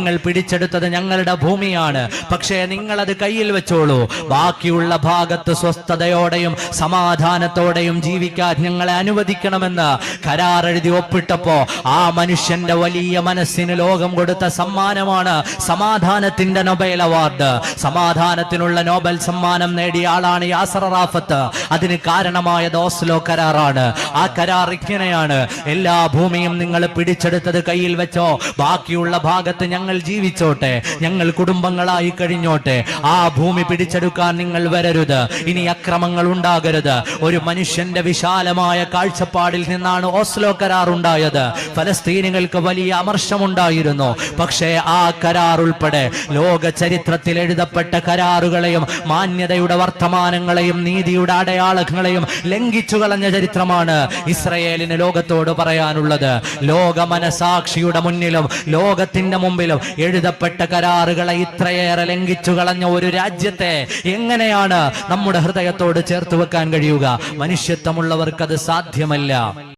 നിങ്ങൾ പിടിച്ചെടുത്തത് ഞങ്ങളുടെ ഭൂമിയാണ്, പക്ഷേ നിങ്ങളത് കയ്യിൽ വെച്ചോളൂ. ബാക്കിയുള്ള ഭാഗത്ത് സ്വസ്ഥതയോടെയും സമാധാനത്തോടെയും ജീവിക്കാൻ ഞങ്ങളെ അനുവദിക്കണമെന്ന് കരാർ എഴുതി ഒപ്പിട്ടപ്പോ ആ മനുഷ്യന്റെ വലിയ മനസ്സിന് ലോകം കൊടുത്ത സമ്മാനമാണ് സമാധാനത്തിന്റെ നൊബേൽ അവാർഡ്. സമാധാനത്തിനുള്ള നോബൽ സമ്മാനം നേടിയ ആളാണ് യാസർ അറാഫത്ത്. അതിന് കാരണമായത് ഓസ്ലോ കരാറാണ്. ആ കരാർ ഇങ്ങനെയാണ്: എല്ലാ ഭൂമിയും നിങ്ങൾ പിടിച്ചെടുത്തത് കയ്യിൽ വെച്ചോ, ബാക്കിയുള്ള ഭാഗത്ത് ഞങ്ങൾ ജീവിച്ചോട്ടെ, ഞങ്ങൾ കുടുംബങ്ങളായി കഴിഞ്ഞോട്ടെ. ആ ഭൂമി പിടിച്ചെടുക്കാൻ നിങ്ങൾ വരരുത്, ഇനി അക്രമങ്ങൾ ഉണ്ടാകരുത്. ഒരു മനുഷ്യന്റെ വിശാലമായ കാഴ്ചപ്പാടിൽ നിന്നാണ് ഓസ്ലോ കരാർ ഉണ്ടായത്. ഫലസ്തീനികൾക്ക് വലിയ അമർഷമുണ്ടായിരുന്നു. പക്ഷേ ആ കരാർ ഉൾപ്പെടെ ലോക ചരിത്രത്തിൽ എഴുതപ്പെട്ട കരാറുകളെയും മാന്യതയുടെ വർത്തമാനങ്ങളെയും നീതിയുടെ അടയാളങ്ങളെയും ലംഘിച്ചു കളഞ്ഞ ചരിത്രമാണ് ഇസ്രയേലിന് ലോകത്തോട് പറയാനുള്ളത്. ലോക മനസാക്ഷിയുടെ മുന്നിലും ലോകത്തിന്റെ മുമ്പിലും എഴുതപ്പെട്ട കരാറുകളെ ഇത്രയേറെ ലംഘിച്ചു കളഞ്ഞ ഒരു രാജ്യത്തെ എങ്ങനെയാണ് നമ്മുടെ ഹൃദയത്തോട് ചേർത്ത് വെക്കാൻ കഴിയുക? മനുഷ്യത്വമുള്ളവർക്കത് സാധ്യമല്ല.